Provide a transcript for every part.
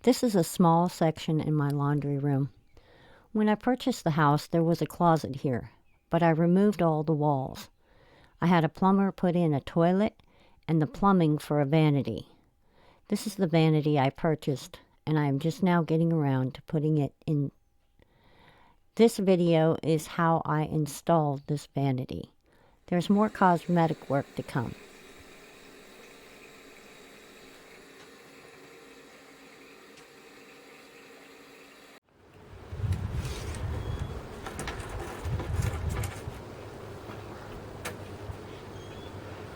This is a small section in my laundry room. When I purchased the house, there was a closet here, but I removed all the walls. I had a plumber put in a toilet and the plumbing for a vanity. This is the vanity I purchased, and I am just now getting around to putting it in. This video is how I installed this vanity. There's more cosmetic work to come.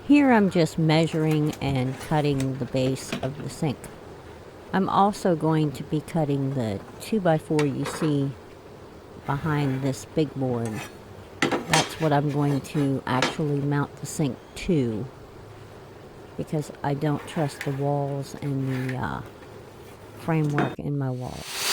Here I'm just measuring and cutting the base of the sink. I'm also going to be cutting the 2x4 you see behind this big board. That's what I'm going to actually mount the sink to, because I don't trust the walls and the framework in my walls.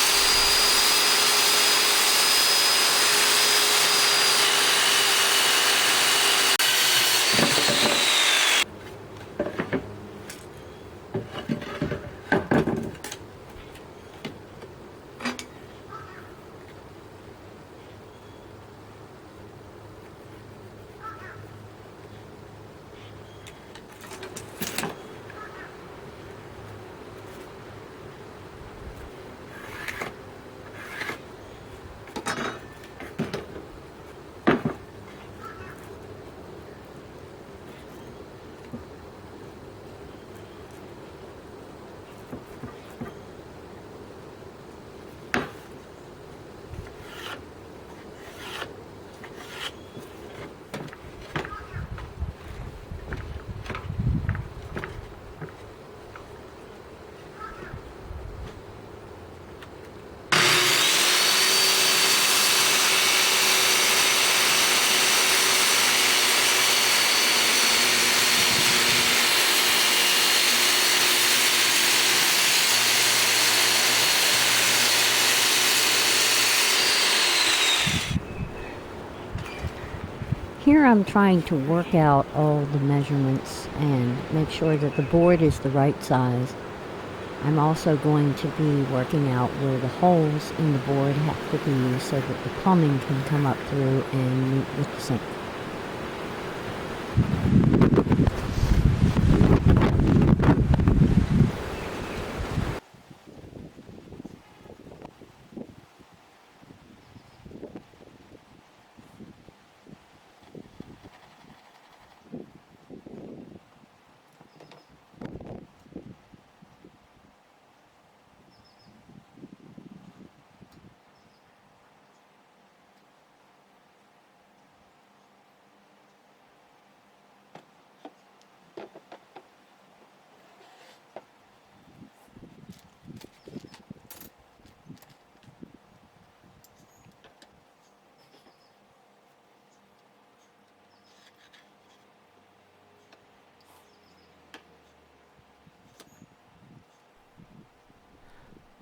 Here I'm trying to work out all the measurements and make sure that the board is the right size. I'm also going to be working out where the holes in the board have to be so that the plumbing can come up through and meet with the sink.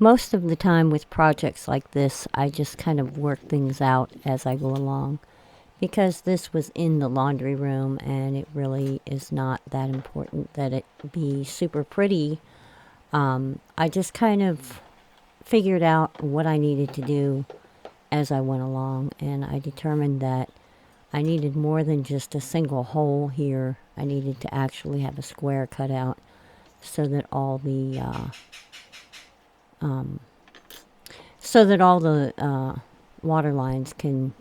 Most of the time with projects like this, I just kind of work things out as I go along. Because this was in the laundry room and it really is not that important that it be super pretty, I just kind of figured out what I needed to do as I went along, and I determined that I needed more than just a single hole here. I needed to actually have a square cut out so that all the water lines can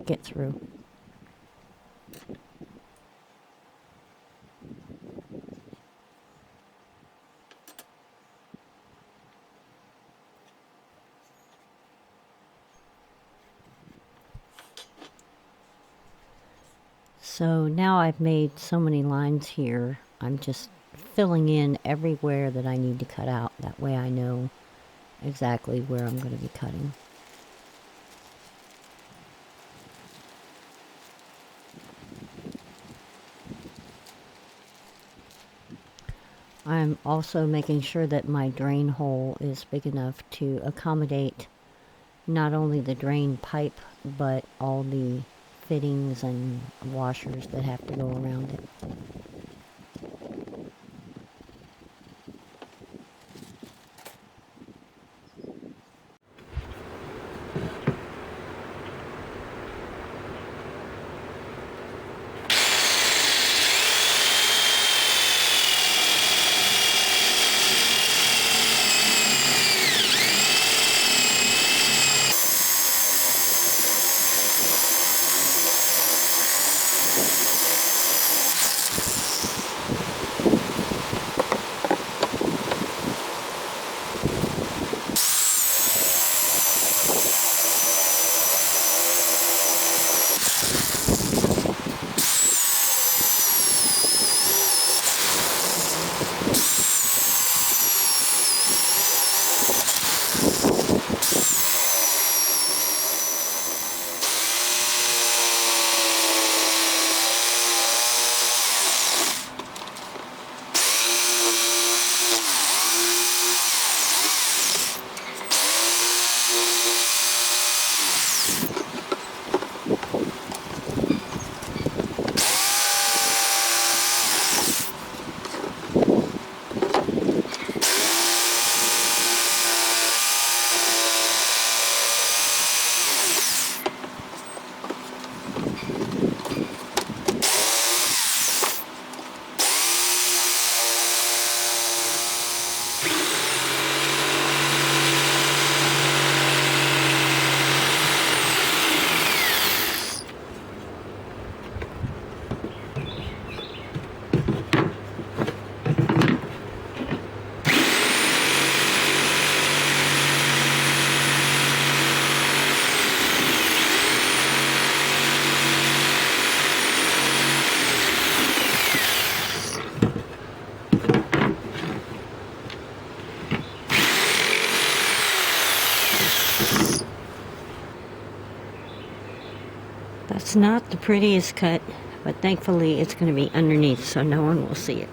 get through. So now I've made so many lines here, I'm just filling in everywhere that I need to cut out. That way I know exactly where I'm going to be cutting. I'm also making sure that my drain hole is big enough to accommodate not only the drain pipe, but all the fittings and washers that have to go around it. It's not the prettiest cut, but thankfully it's going to be underneath so no one will see it.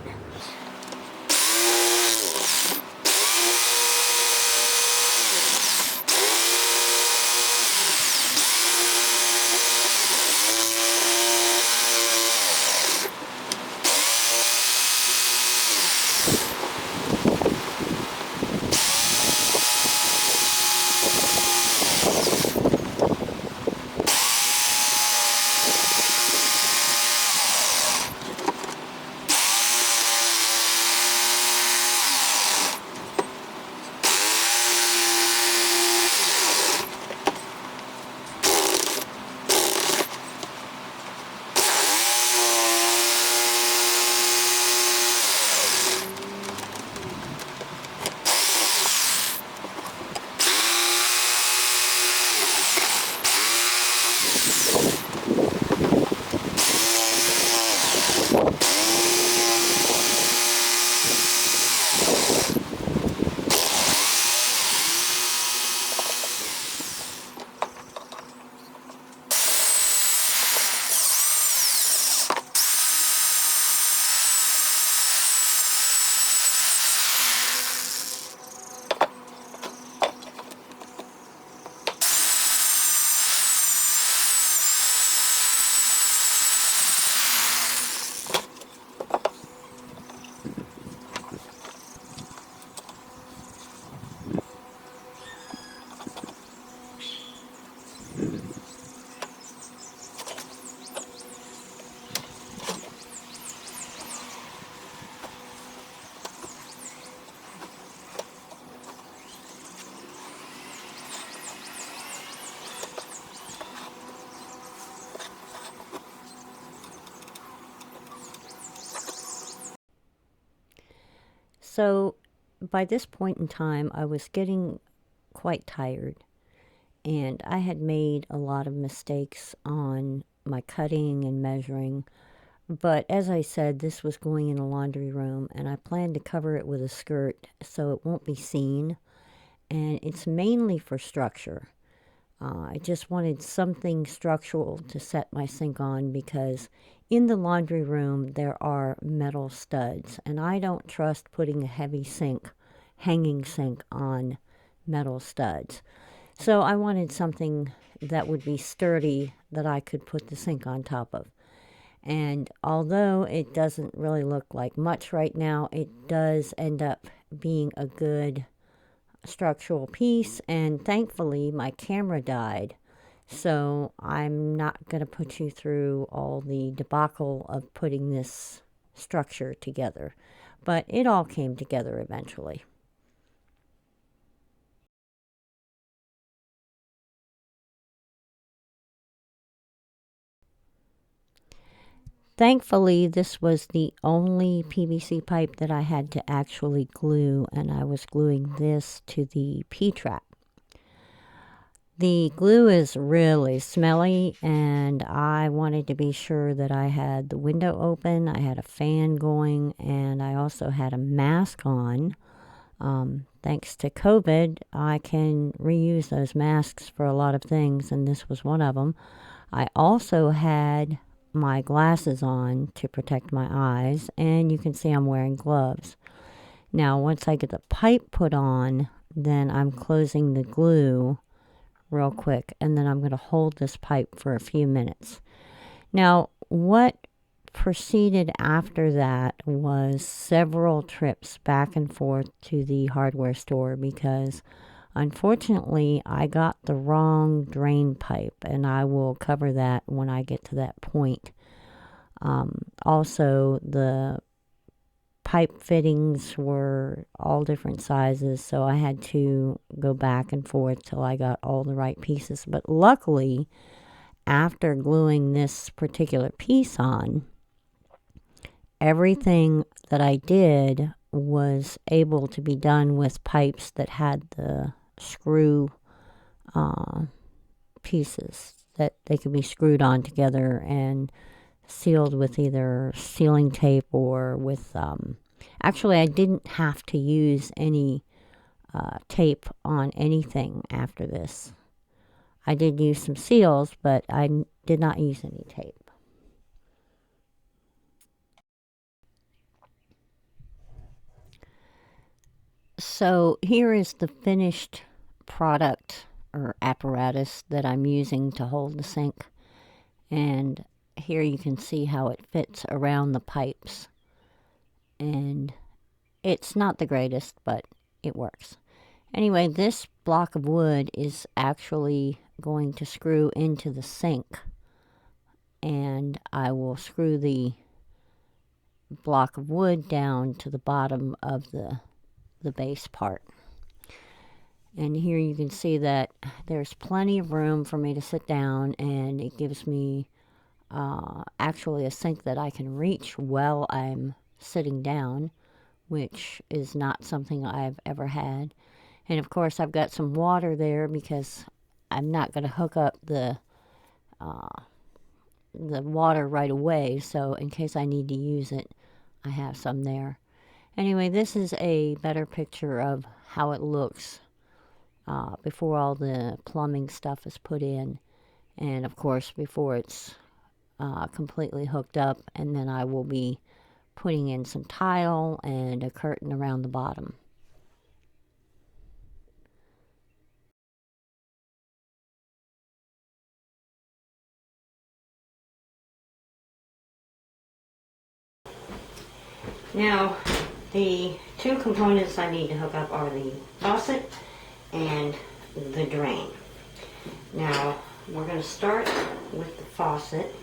So by this point in time, I was getting quite tired, and I had made a lot of mistakes on my cutting and measuring. But as I said, this was going in a laundry room, and I planned to cover it with a skirt so it won't be seen. And it's mainly for structure. I just wanted something structural to set my sink on because in the laundry room there are metal studs, and I don't trust putting a heavy sink, hanging sink, on metal studs. So I wanted something that would be sturdy that I could put the sink on top of. And although it doesn't really look like much right now, it does end up being a good structural piece. And thankfully my camera died, so I'm not going to put you through all the debacle of putting this structure together, but it all came together eventually. Thankfully, this was the only PVC pipe that I had to actually glue, and I was gluing this to the P-trap. The glue is really smelly, and I wanted to be sure that I had the window open, I had a fan going, and I also had a mask on. Thanks to COVID, I can reuse those masks for a lot of things, and this was one of them. I also had my glasses on to protect my eyes, and you can see I'm wearing gloves. Now, once I get the pipe put on, then I'm closing the glue real quick, and then I'm going to hold this pipe for a few minutes. Now, what proceeded after that was several trips back and forth to the hardware store because unfortunately I got the wrong drain pipe, and I will cover that when I get to that point. Also, the pipe fittings were all different sizes, so I had to go back and forth till I got all the right pieces. But luckily, after gluing this particular piece on, everything that I did was able to be done with pipes that had the screw pieces that they could be screwed on together and sealed with either sealing tape or with actually I didn't have to use any tape on anything after this. I did use some seals, but I did not use any tape. So here is the finished product or apparatus that I'm using to hold the sink. And here you can see how it fits around the pipes. And it's not the greatest, but it works. Anyway, this block of wood is actually going to screw into the sink. And I will screw the block of wood down to the bottom of the base part. And here you can see that there's plenty of room for me to sit down, and it gives me actually a sink that I can reach while I'm sitting down, which is not something I've ever had. And of course I've got some water there because I'm not going to hook up the water right away, so in case I need to use it, I have some there. Anyway, this is a better picture of how it looks before all the plumbing stuff is put in, and of course before it's completely hooked up, and then I will be putting in some tile and a curtain around the bottom. Now, the two components I need to hook up are the faucet and the drain. Now, we're going to start with the faucet,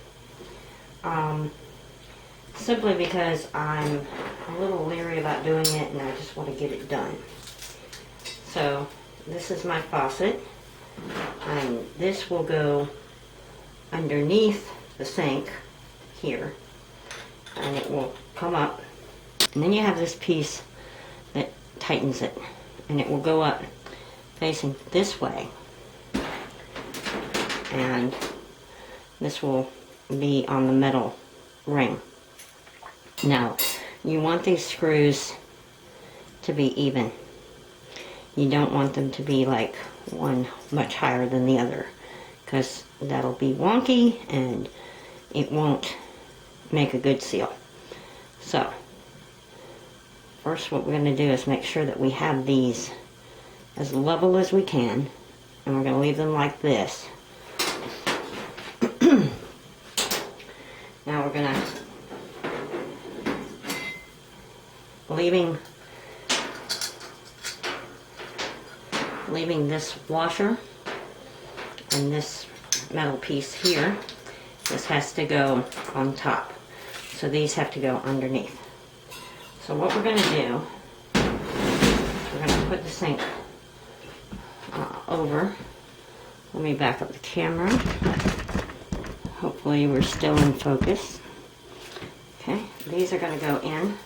simply because I'm a little leery about doing it and I just want to get it done. So, this is my faucet, and this will go underneath the sink here, and it will come up. And then you have this piece that tightens it, and it will go up facing this way. And this will be on the metal ring. Now, you want these screws to be even. You don't want them to be like one much higher than the other, because that'll be wonky and it won't make a good seal. So, first what we're going to do is make sure that we have these as level as we can, and we're going to leave them like this. Now we're going to leaving this washer and this metal piece here. This has to go on top, so these have to go underneath. So what we're going to do, we're going to put the sink over. Let me back up the camera. Hopefully we're still in focus. Okay, these are going to go in.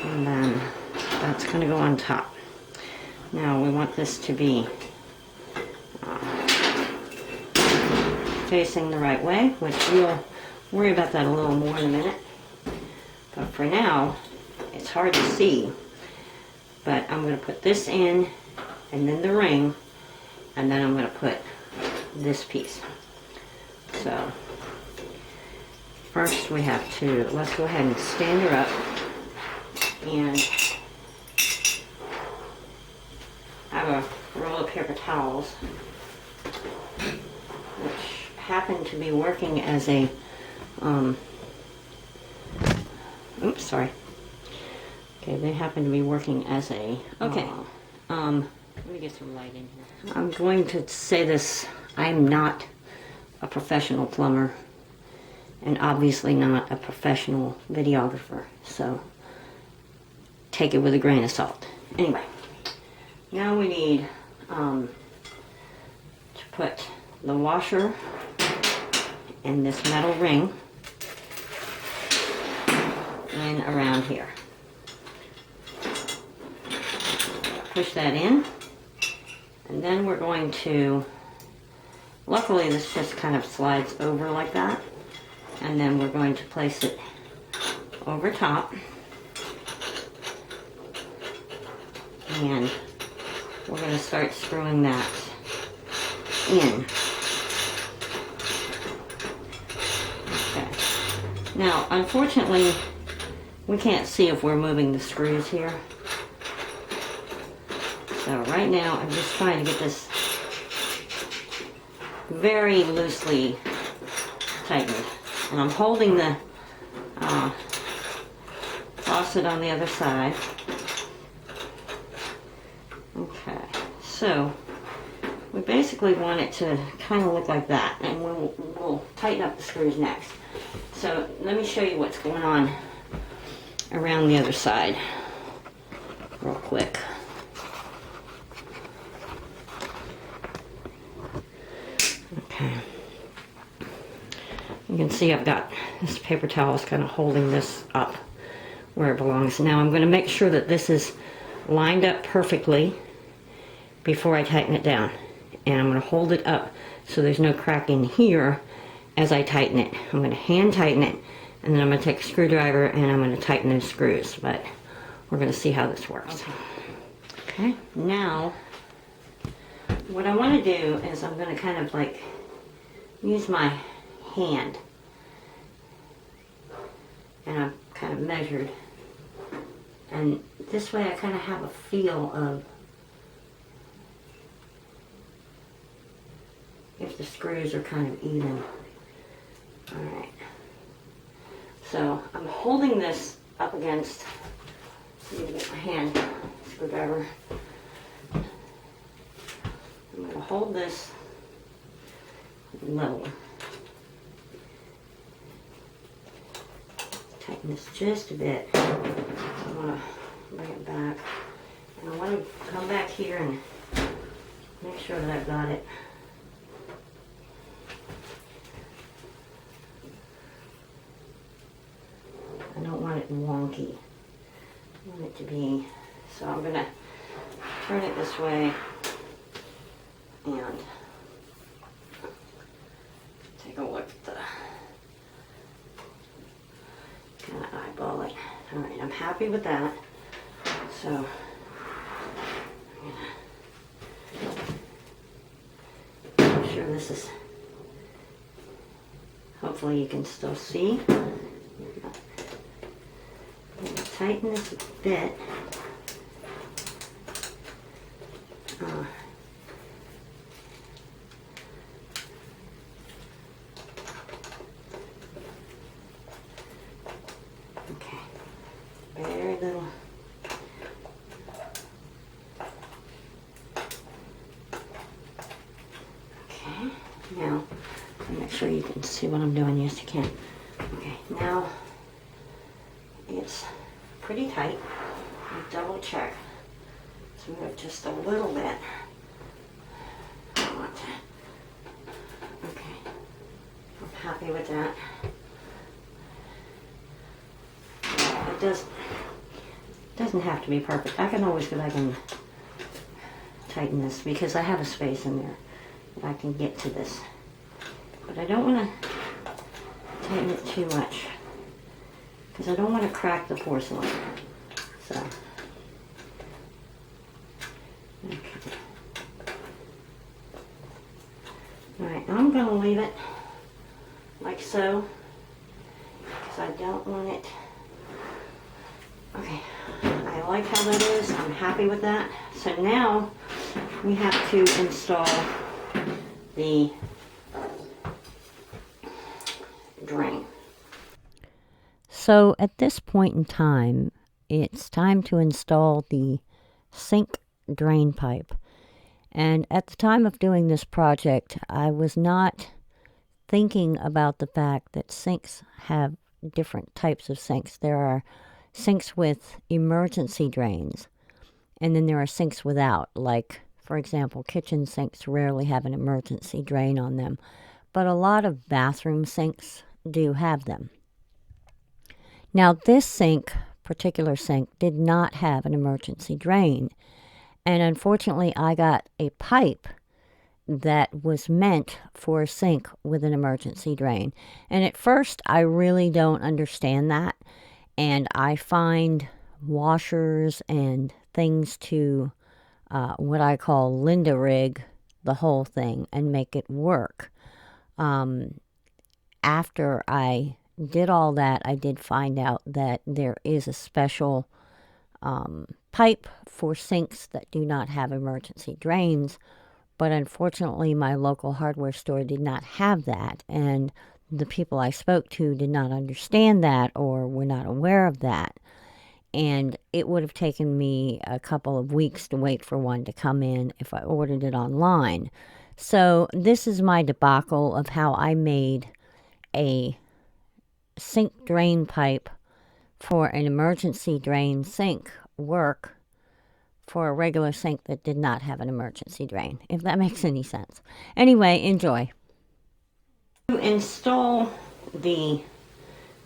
And then that's going to go on top. Now we want this to be facing the right way, which we'll worry about that a little more in a minute. But for now, it's hard to see. But I'm going to put this in, and then the ring, and then I'm going to put this piece. So, first we have to, let's go ahead and stand her up, and I have a roll of paper towels, which happen to be working as a, oops, sorry. Okay, they happen to be working as a, okay, let me get some light in here. I'm going to say this, I'm not a professional plumber, and obviously not a professional videographer, so take it with a grain of salt. Anyway, now we need to put the washer in this metal ring in around here. Push that in, and then we're going to, luckily this just kind of slides over like that, and then we're going to place it over top and we're going to start screwing that in. Okay. Now, unfortunately, we can't see if we're moving the screws here. So right now, I'm just trying to get this very loosely tightened. And I'm holding the faucet on the other side. Okay, so we basically want it to kind of look like that, and we'll tighten up the screws next. So let me show you what's going on around the other side real quick. Okay, you can see I've got this paper towel is kind of holding this up where it belongs. Now I'm going to make sure that this is lined up perfectly before I tighten it down, and I'm going to hold it up so there's no crack in here as I tighten it. I'm going to hand tighten it, and then I'm going to take a screwdriver and I'm going to tighten those screws, but we're going to see how this works. Okay, now what I want to do is I'm going to kind of like use my hand, and I've kind of measured, and this way I kind of have a feel of if the screws are kind of even. Alright, so I'm holding this up against, let me get my hand screwdriver. I'm going to hold this level. Tighten this just a bit. I want to bring it back, and I want to come back here and make sure that I've got it. I don't want it wonky. I want it to be, so I'm going to turn it this way and take a look at the, kind of eyeball it. Alright, I'm happy with that. So I'm going to make sure this is, hopefully you can still see. Tighten this a bit. Okay, very little. Okay, now make sure you can see what I'm doing. Yes, you can. Okay, now it's pretty tight. I double check. So we have just a little bit. I want to. Okay, I'm happy with that. It doesn't have to be perfect. I can always go back and tighten this because I have a space in there that I can get to this. But I don't want to tighten it too much, because I don't want to crack the porcelain. So, okay. Alright, I'm going to leave it like so, because I don't want it. Okay, I like how that is. I'm happy with that. So now we have to install the drain. So at this point in time, it's time to install the sink drain pipe. And at the time of doing this project, I was not thinking about the fact that sinks have different types of sinks. There are sinks with emergency drains, and then there are sinks without. Like, for example, kitchen sinks rarely have an emergency drain on them, but a lot of bathroom sinks do have them. Now, this particular sink, did not have an emergency drain. And unfortunately, I got a pipe that was meant for a sink with an emergency drain. And at first, I really don't understand that. And I find washers and things to what I call Linda rig the whole thing and make it work. After I did all that, I did find out that there is a special pipe for sinks that do not have emergency drains, but unfortunately, my local hardware store did not have that, and the people I spoke to did not understand that or were not aware of that. And it would have taken me a couple of weeks to wait for one to come in if I ordered it online. So, this is my debacle of how I made a sink drain pipe for an emergency drain sink work for a regular sink that did not have an emergency drain, if that makes any sense. Anyway, enjoy. To install the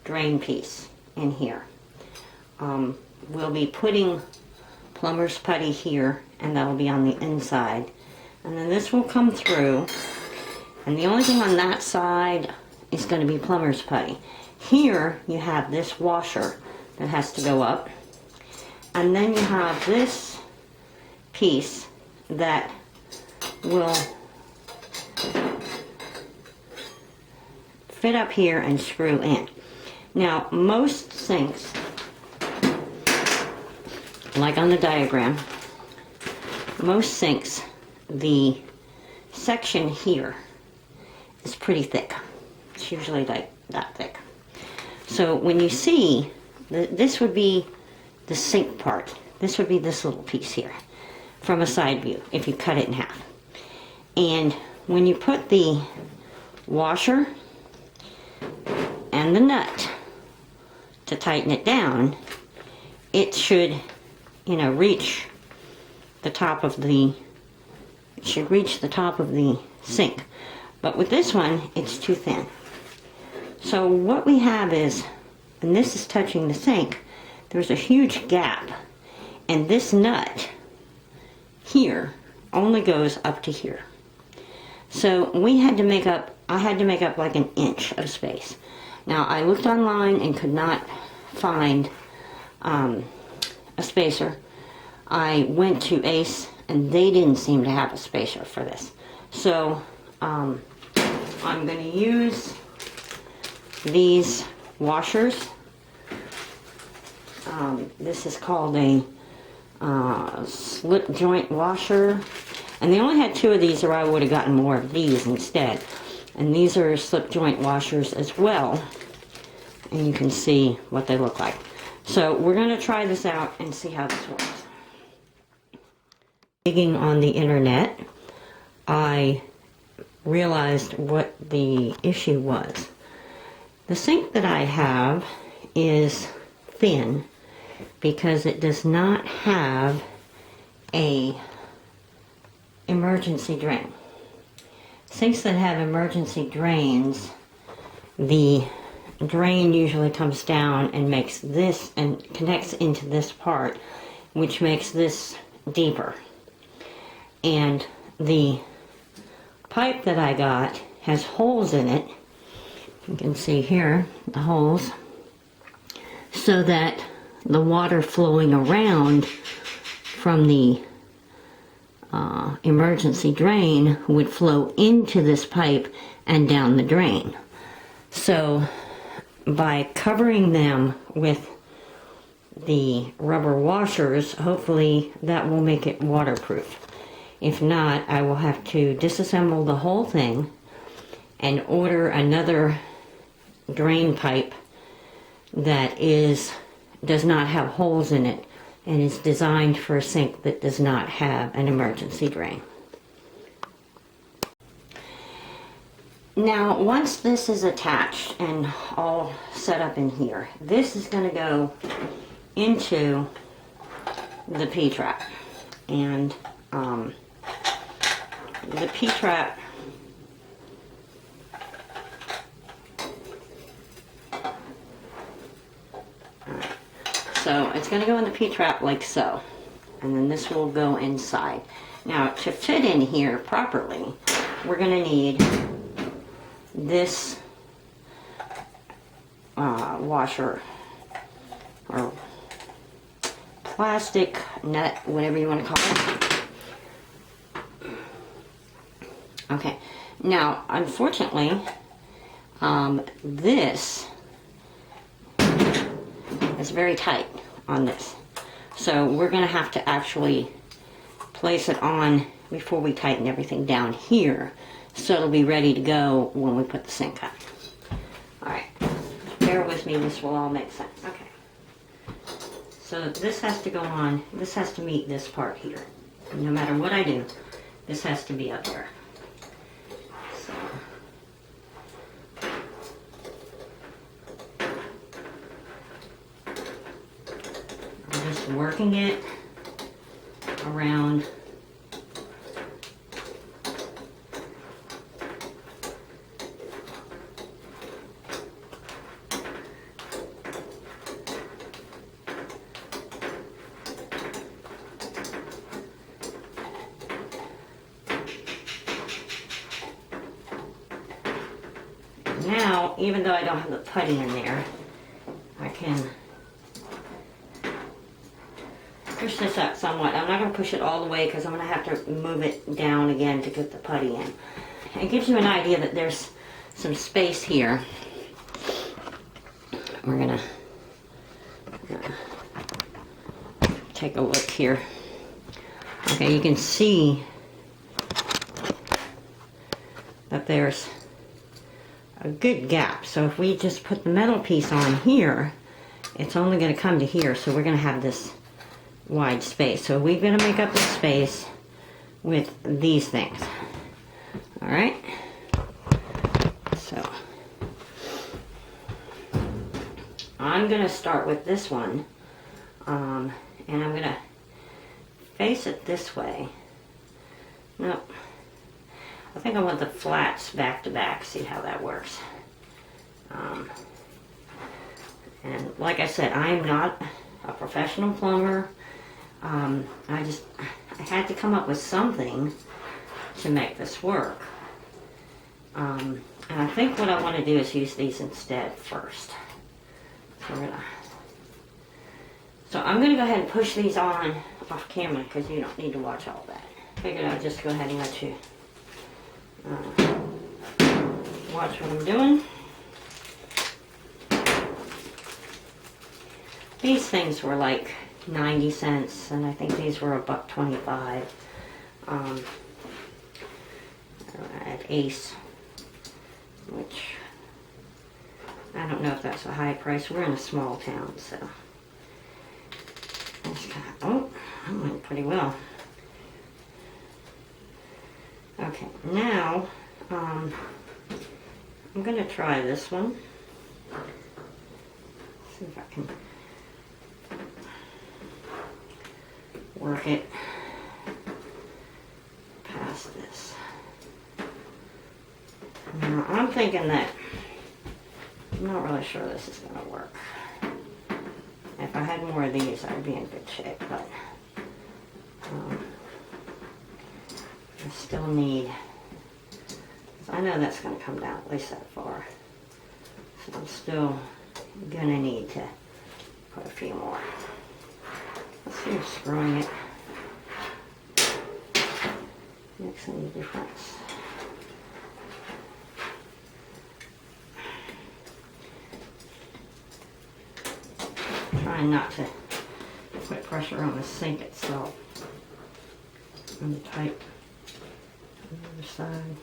drain piece in here, we'll be putting plumber's putty here, and that'll be on the inside. And then this will come through, and the only thing on that side is going to be plumber's putty. Here you have this washer that has to go up, and then you have this piece that will fit up here and screw in. Now, most sinks, like on the diagram, most sinks, the section here is pretty thick. It's usually like that thick. So when you see, this would be the sink part. This would be this little piece here from a side view if you cut it in half. And when you put the washer and the nut to tighten it down, it should, reach the top of the, sink. But with this one, it's too thin. So what we have is, and this is touching the sink, there's a huge gap, and this nut here only goes up to here. So I had to make up like an inch of space. Now I looked online and could not find a spacer. I went to Ace and they didn't seem to have a spacer for this. So I'm going to use these washers. This is called a slip joint washer, and they only had 2 of these, or I would have gotten more of these instead. And these are slip joint washers as well, and you can see what they look like. So we're going to try this out and see how this works. Digging on the internet, I realized what the issue was. The sink that I have is thin because it does not have a emergency drain. Sinks that have emergency drains, the drain usually comes down and makes this and connects into this part, which makes this deeper. And the pipe that I got has holes in it. You can see here the holes, so that the water flowing around from the emergency drain would flow into this pipe and down the drain. So by covering them with the rubber washers, hopefully that will make it waterproof. If not, I will have to disassemble the whole thing and order another drain pipe that does not have holes in it and is designed for a sink that does not have an emergency drain. Now, once this is attached and all set up in here, this is going to go into the P-trap. And the P-trap so it's going to go in the P-trap like so, and then this will go inside. Now, to fit in here properly, we're going to need this washer or plastic nut, whatever you want to call it. Okay, now unfortunately, this is very tight on this. So we're going to have to actually place it on before we tighten everything down here, so it'll be ready to go when we put the sink up. Alright, bear with me, this will all make sense. Okay. So this has to go on, this has to meet this part here. No matter what I do, this has to be up there. So. I'm just working it around. Now, even though I don't have the putty in there, I can push this up somewhat. I'm not going to push it all the way because I'm going to have to move it down again to get the putty in. It gives you an idea that there's some space here. We're going to take a look here. Okay, you can see that there's a good gap. So if we just put the metal piece on here, it's only going to come to here, so we're going to have this wide space. So we're going to make up the space with these things. Alright? So I'm going to start with this one, and I'm going to face it this way. No, I think I want the flats back to back, see how that works. And like I said, I'm not a professional plumber. I had to come up with something to make this work. And I think what I want to do is use these instead first. So I'm going to go ahead and push these on off camera because you don't need to watch all that. Figured I'd just go ahead and let you watch what I'm doing. These things were like 90 cents, and I think these were $1.25 at Ace, which I don't know if that's a high price. We're in a small town, so oh, that went pretty well. Okay, now I'm going to try this one. See if I can work it past this. Now I'm thinking that I'm not really sure this is going to work. If I had more of these, I'd be in good shape, but I still need, I know that's going to come down at least that far, so I'm still going to need to put a few more. Let's see if screwing it makes any difference. Trying not to put pressure on the sink itself. And the tight on the other side.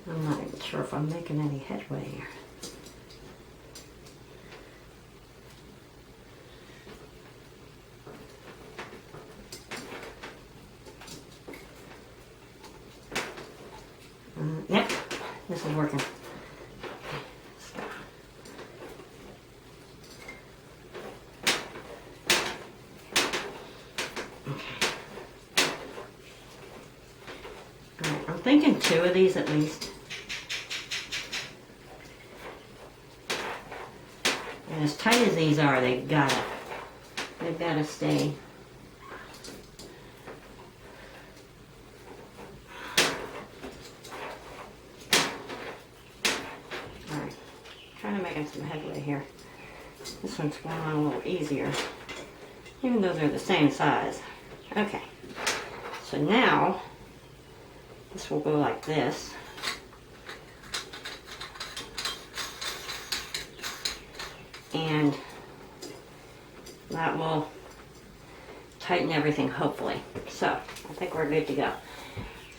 I'm not even sure if I'm making any headway here. Yep, this is working. I'm thinking 2 of these at least. And as tight as these are, they've gotta stay. Alright, trying to make some headway here. This one's going on a little easier. even though they're the same size. Okay, so now this will go like this. And that will tighten everything, hopefully. So I think we're good to go.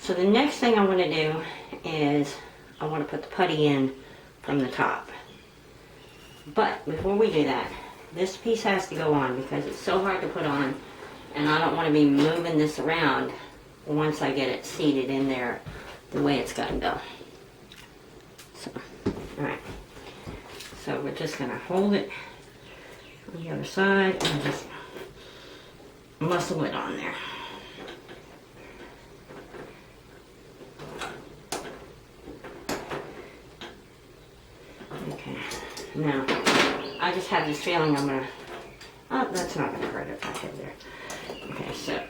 So the next thing I want to do is I want to put the putty in from the top. But before we do that, this piece has to go on because it's so hard to put on, and I don't want to be moving this around once I get it seated in there the way it's got to go. So, alright. So we're just going to hold it on the other side and just muscle it on there. Okay, now I just have this feeling I'm gonna, oh, that's not gonna hurt if I hit there. Okay, so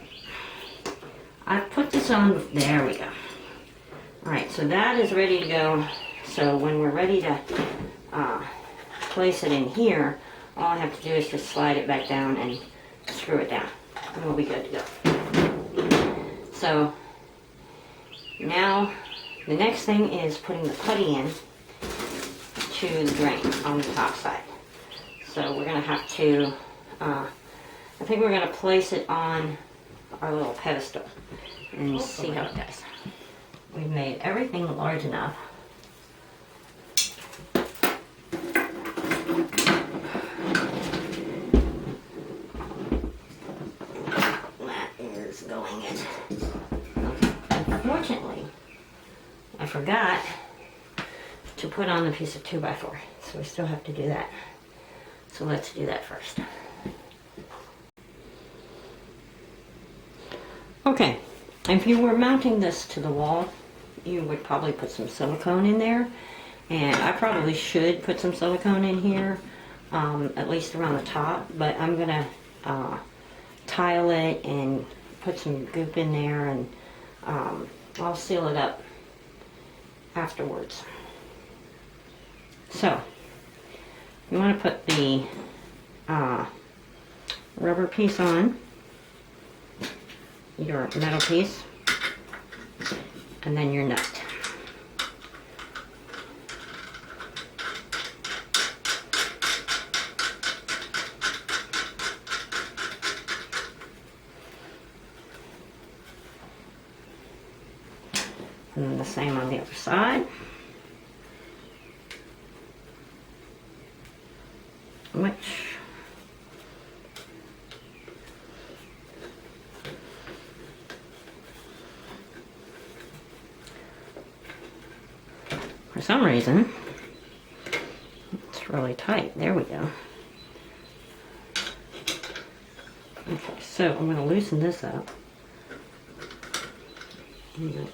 I've put this on, there we go. Alright, so that is ready to go. So when we're ready to place it in here, all I have to do is just slide it back down and screw it down, and we'll be good to go. So now the next thing is putting the putty in to the drain on the top side. So we're going to have to, I think we're going to place it on our little pedestal and see how it does. We've made everything large enough. That is going in. Okay. Unfortunately, I forgot to put on the piece of 2x4, so we still have to do that. So let's do that first. Okay, if you were mounting this to the wall, you would probably put some silicone in there, and I probably should put some silicone in here, at least around the top, but I'm gonna tile it and put some goop in there, and I'll seal it up afterwards. So, you want to put the rubber piece on, your metal piece, and then your nut. And then the same on the other side. Which for some reason it's really tight. There we go. Okay, so I'm going to loosen this up. And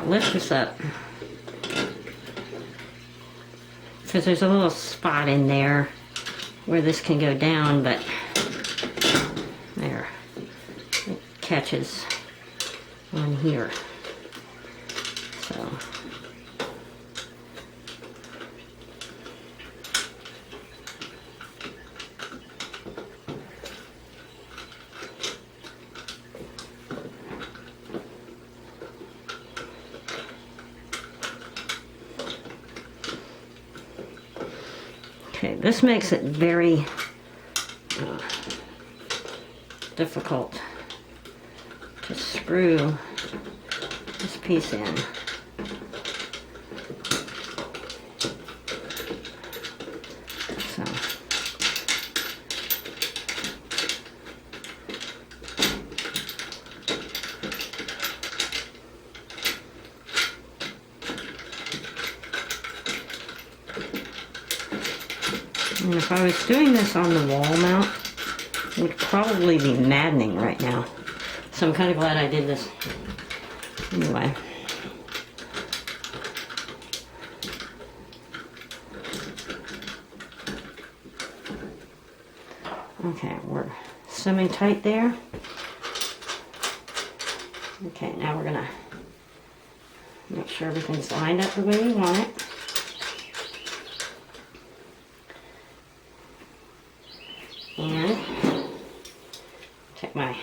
lift this up because there's a little spot in there where this can go down, but there, it catches on here. So okay, this makes it very difficult to screw this piece in. So and if I was doing this on the wall mount, it would probably be maddening right now. So I'm kind of glad I did this anyway. Okay, we're semi-tight there. Okay, now we're gonna make sure everything's lined up the way we want it. And take my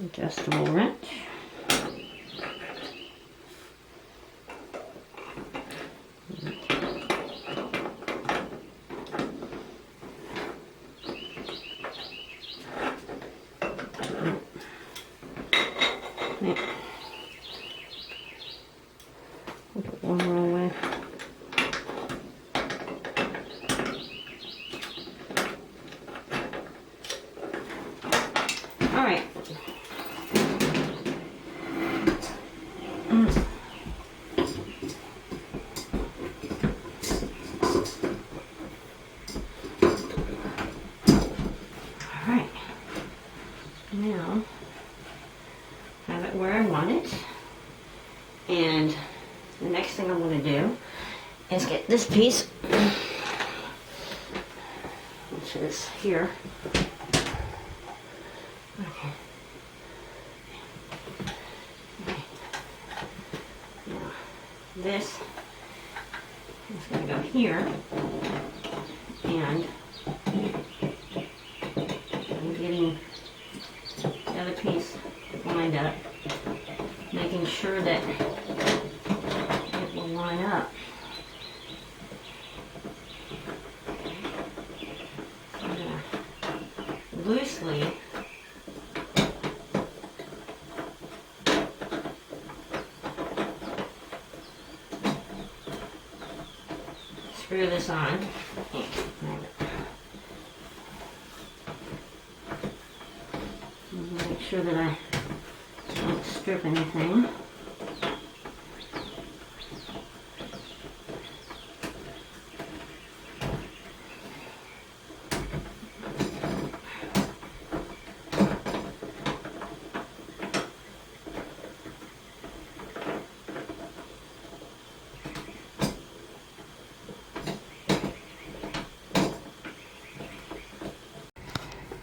adjustable wrench. One wrong way. All right. All right. Now, have it where I want it. And the next thing I'm going to do is get this piece, which is here. Okay. Now, this is going to go here, and I'm getting the other piece lined up, making sure that it will line up. I'm going to loosely screw this on. Make sure that I don't strip anything.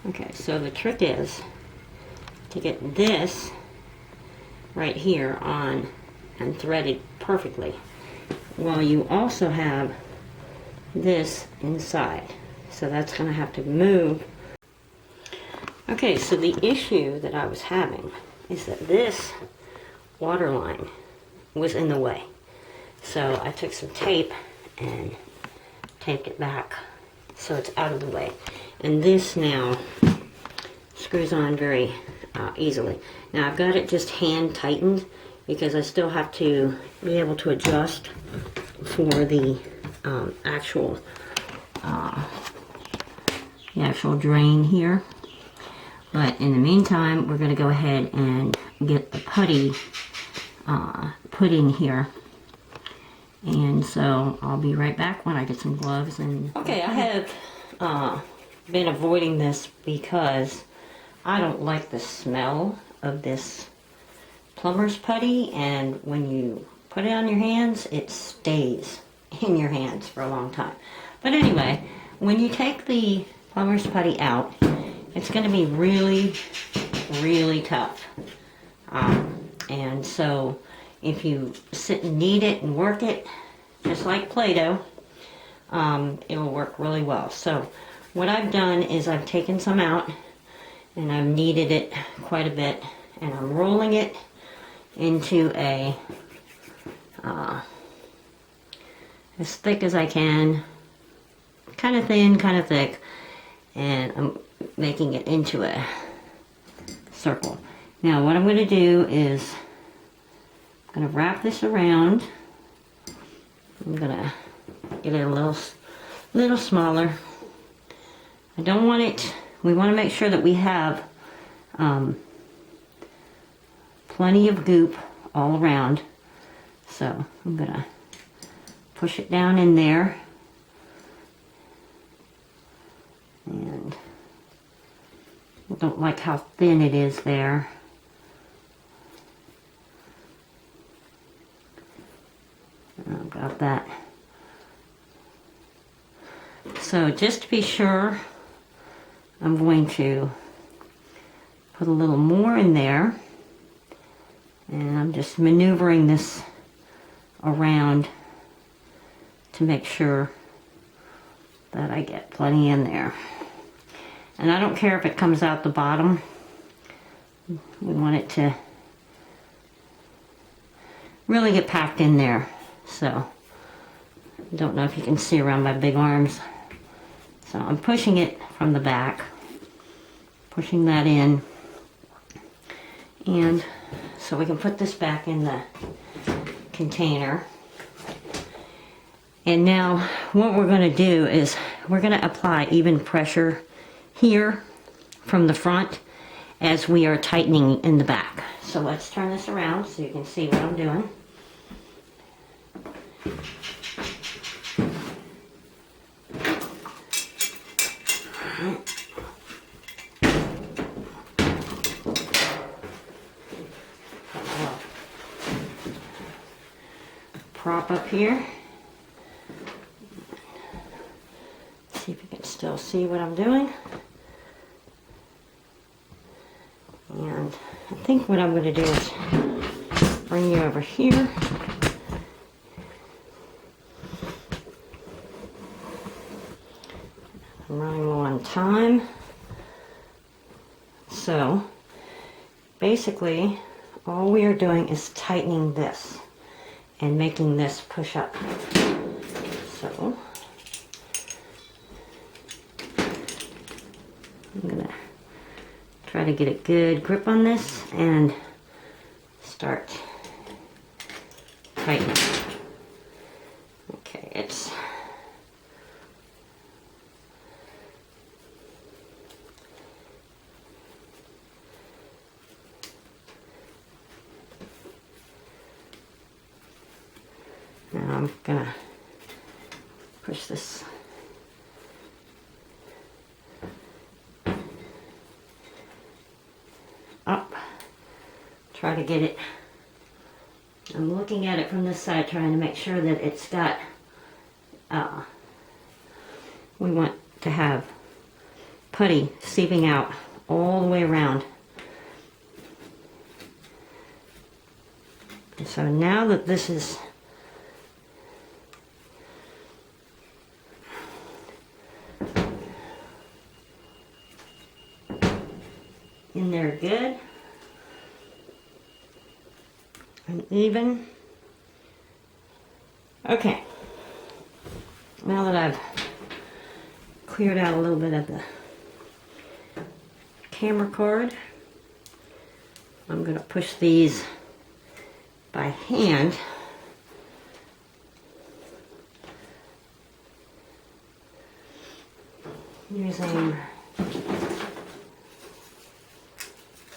Okay, so the trick is to get this right here on and threaded perfectly, while you also have this inside. So that's going to have to move. Okay, so the issue that I was having is that this water line was in the way. So I took some tape and taped it back so it's out of the way. And this now screws on very easily. Now I've got it just hand tightened because I still have to be able to adjust for the actual drain here. But in the meantime, we're going to go ahead and get the putty put in here. And so I'll be right back when I get some gloves. And okay, I have been avoiding this because I don't like the smell of this plumber's putty, and when you put it on your hands, it stays in your hands for a long time. But anyway, when you take the plumber's putty out, it's going to be really, really tough. And so if you sit and knead it and work it, just like Play-Doh, it will work really well. So what I've done is I've taken some out and I've kneaded it quite a bit, and I'm rolling it into a as thick as I can, kind of thin, kind of thick, and I'm making it into a circle. Now what I'm going to do is I'm going to wrap this around. I'm going to get it a little smaller. I don't want it, we want to make sure that we have plenty of goop all around. So I'm going to push it down in there. And I don't like how thin it is there. I've got that. So just to be sure, I'm going to put a little more in there. And I'm just maneuvering this around to make sure that I get plenty in there. And I don't care if it comes out the bottom. We want it to really get packed in there. So, I don't know if you can see around my big arms. So I'm pushing it from the back, pushing that in. And so we can put this back in the container. And now what we're going to do is we're going to apply even pressure here from the front as we are tightening in the back. So let's turn this around so you can see what I'm doing. Prop up here. See if you can still see what I'm doing. And I think what I'm going to do is bring you over here. I'm running low on time. So basically all we are doing is tightening this and making this push up. So I'm gonna try to get a good grip on this and start tightening. Okay, it's now I'm gonna push this up, try to get it. I'm looking at it from this side, trying to make sure that it's got, we want to have putty seeping out all the way around. And so now that this is in there good and even. Okay, now that I've cleared out a little bit of the camera cord, I'm going to push these by hand. Using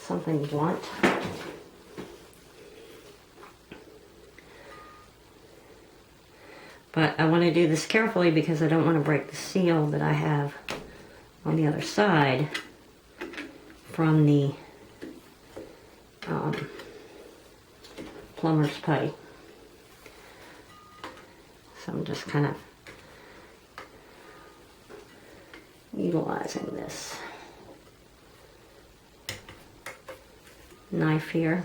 something blunt. But I want to do this carefully because I don't want to break the seal that I have on the other side from the plumber's putty. So I'm just kind of utilizing this knife here.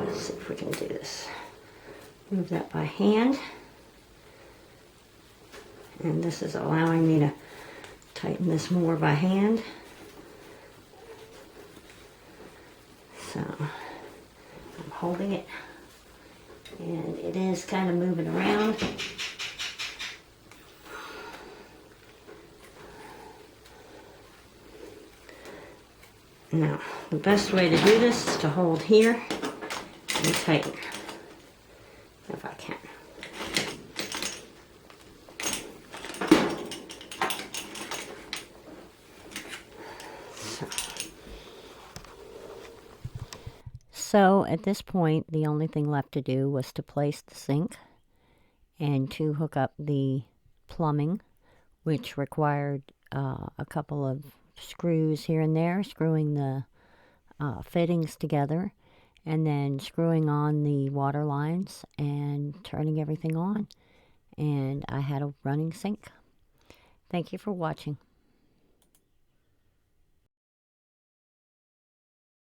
Let's see if we can do this. Move that by hand. And this is allowing me to tighten this more by hand. So I'm holding it, and it is kind of moving around. Now, the best way to do this is to hold here and tighten, if I can. So at this point, the only thing left to do was to place the sink and to hook up the plumbing, which required a couple of screws here and there, screwing the fittings together. and then screwing on the water lines and turning everything on. And I had a running sink. Thank you for watching.